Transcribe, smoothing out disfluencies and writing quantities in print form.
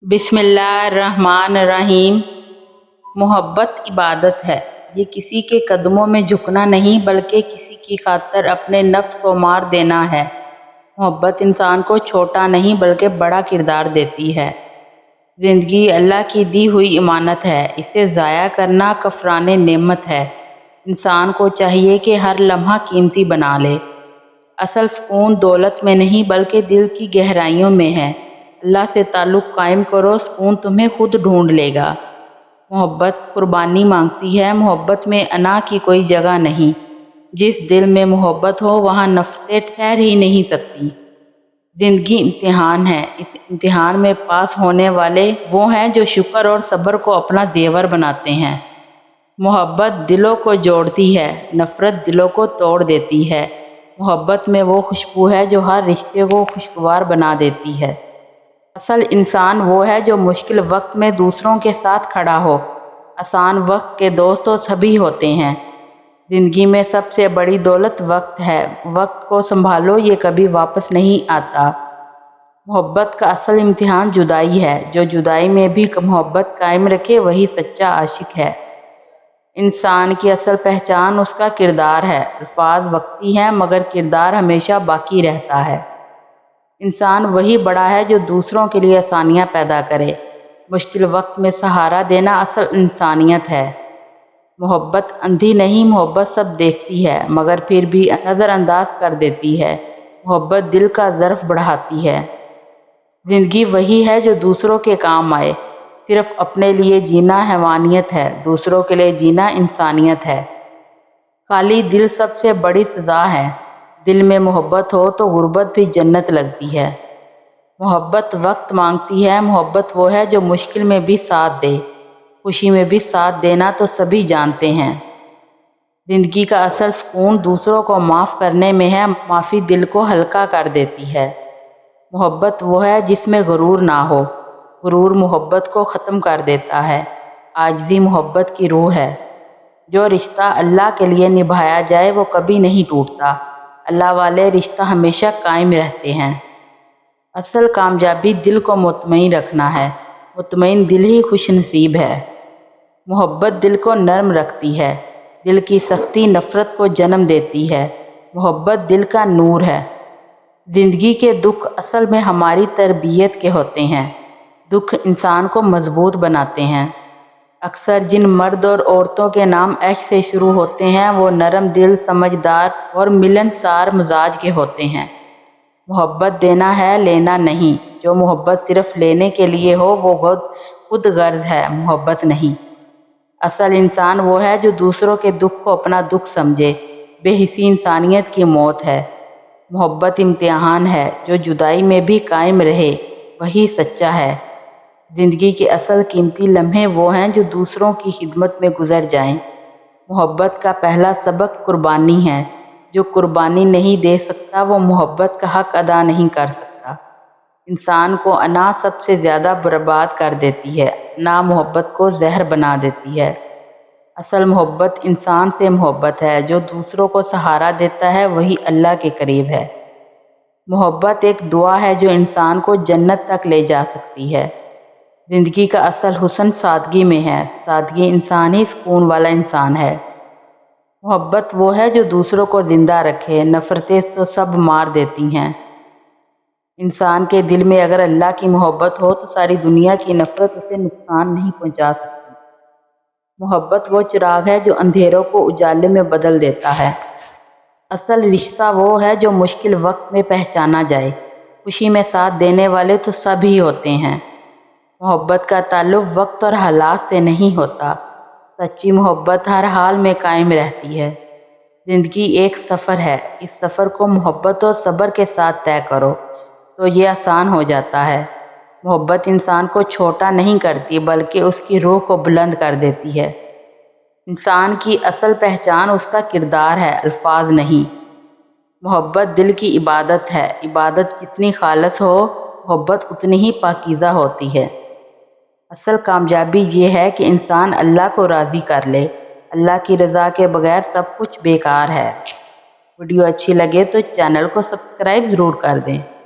बिस्मिल्लाहिर्रहमानिर्रहीम। मोहब्बत इबादत है। ये किसी के कदमों में झुकना नहीं बल्कि किसी की खातिर अपने नफ्स को मार देना है। मोहब्बत इंसान को छोटा नहीं बल्कि बड़ा किरदार देती है। ज़िंदगी अल्लाह की दी हुई इमानत है, इसे ज़ाया करना कफराने नेमत है। इंसान को चाहिए कि हर लम्हा कीमती बना ले। असल सुकून दौलत में नहीं बल्कि दिल की गहराइयों में है। अल्लाह से ताल्लुक़ कायम करो, सुकून तुम्हें खुद ढूंढ लेगा। मोहब्बत कुर्बानी मांगती है, मोहब्बत में अना की कोई जगह नहीं। जिस दिल में मोहब्बत हो वहाँ नफ़रतें ठहर ही नहीं सकती। ज़िंदगी इम्तिहान है, इस इम्तिहान में पास होने वाले वो हैं जो शुक्र और सब्र को अपना जेवर बनाते हैं। मोहब्बत दिलों को जोड़ती है, नफ़रत दिलों को तोड़ देती है। मोहब्बत में वो खुशबू है जो हर रिश्ते को खुशगवार बना देती है। असल इंसान वो है जो मुश्किल वक्त में दूसरों के साथ खड़ा हो। आसान वक्त के दोस्त तो सभी होते हैं। ज़िंदगी में सबसे बड़ी दौलत वक्त है। वक्त को संभालो, ये कभी वापस नहीं आता। मोहब्बत का असल इम्तिहान जुदाई है। जो जुदाई में भी मोहब्बत कायम रखे वही सच्चा आशिक है। इंसान की असल पहचान उसका किरदार है। अल्फाज वक्ती हैं मगर किरदार हमेशा बाकी रहता है। इंसान वही बड़ा है जो दूसरों के लिए आसानियाँ पैदा करे। मुश्किल वक्त में सहारा देना असल इंसानियत है। मोहब्बत अंधी नहीं, मोहब्बत सब देखती है मगर फिर भी नज़रअंदाज कर देती है। मोहब्बत दिल का ज़र्फ़ बढ़ाती है। ज़िंदगी वही है जो दूसरों के काम आए। सिर्फ़ अपने लिए जीना हैवानियत है, दूसरों के लिए जीना इंसानियत है। खाली दिल सबसे बड़ी सज़ा है। दिल में मोहब्बत हो तो गुर्बत भी जन्नत लगती है। मोहब्बत वक्त मांगती है, मोहब्बत वो है जो मुश्किल में भी साथ दे। खुशी में भी साथ देना तो सभी जानते हैं। ज़िंदगी का असल सुकून दूसरों को माफ़ करने में है, माफ़ी दिल को हल्का कर देती है। मोहब्बत वो है जिसमें गुरूर ना हो। गुरूर मोहब्बत को ख़त्म कर देता है। आजिज़ी मोहब्बत की रूह है। जो रिश्ता अल्लाह के लिए निभाया जाए वो कभी नहीं टूटता। अल्लाह वाले रिश्ता हमेशा कायम रहते हैं। असल कामयाबी दिल को मुतमईन रखना है। मुतमईन दिल ही खुश नसीब है। मोहब्बत दिल को नरम रखती है। दिल की सख्ती नफ़रत को जन्म देती है। मोहब्बत दिल का नूर है। ज़िंदगी के दुख असल में हमारी तरबियत के होते हैं। दुख इंसान को मजबूत बनाते हैं। अक्सर जिन मर्द और औरतों के नाम एच से शुरू होते हैं वो नरम दिल, समझदार और मिलनसार मिजाज के होते हैं। मोहब्बत देना है, लेना नहीं। जो मोहब्बत सिर्फ लेने के लिए हो वो खुद गर्ज है, मोहब्बत नहीं। असल इंसान वो है जो दूसरों के दुख को अपना दुख समझे। बेहिसी इंसानियत की मौत है। मोहब्बत इम्तिहान है, जो जुदाई में भी कायम रहे वही सच्चा है। ज़िंदगी के असल कीमती लम्हे वो हैं जो दूसरों की खिदमत में गुजर जाएं। मोहब्बत का पहला सबक कुर्बानी है। जो कुर्बानी नहीं दे सकता वो मोहब्बत का हक अदा नहीं कर सकता। इंसान को अना सबसे ज़्यादा बर्बाद कर देती है। ना मोहब्बत को जहर बना देती है। असल मोहब्बत इंसान से मोहब्बत है। जो दूसरों को सहारा देता है वही अल्लाह के करीब है। मोहब्बत एक दुआ है जो इंसान को जन्नत तक ले जा सकती है। ज़िंदगी का असल हुस्न सादगी में है। सादगी इंसान ही सुकून वाला इंसान है। मोहब्बत वो है जो दूसरों को ज़िंदा रखे। नफ़रतें तो सब मार देती हैं। इंसान के दिल में अगर अल्लाह की मोहब्बत हो तो सारी दुनिया की नफ़रत उसे नुकसान नहीं पहुंचा सकती। मोहब्बत वो चिराग है जो अंधेरों को उजाले में बदल देता है। असल रिश्ता वो है जो मुश्किल वक्त में पहचाना जाए। खुशी में साथ देने वाले तो सभी होते हैं। मोहब्बत का ताल्लुक़ वक्त और हालात से नहीं होता। सच्ची मोहब्बत हर हाल में कायम रहती है। ज़िंदगी एक सफ़र है। इस सफ़र को मोहब्बत और सब्र के साथ तय करो तो ये आसान हो जाता है। मोहब्बत इंसान को छोटा नहीं करती बल्कि उसकी रूह को बुलंद कर देती है। इंसान की असल पहचान उसका किरदार है, अल्फाज नहीं। मोहब्बत दिल की इबादत है। इबादत जितनी खालिस हो मोहब्बत उतनी ही पाकीज़ा होती है। असल कामयाबी ये है कि इंसान अल्लाह को राज़ी कर ले। अल्लाह की रज़ा के बगैर सब कुछ बेकार है। वीडियो अच्छी लगे तो चैनल को सब्सक्राइब ज़रूर कर दें।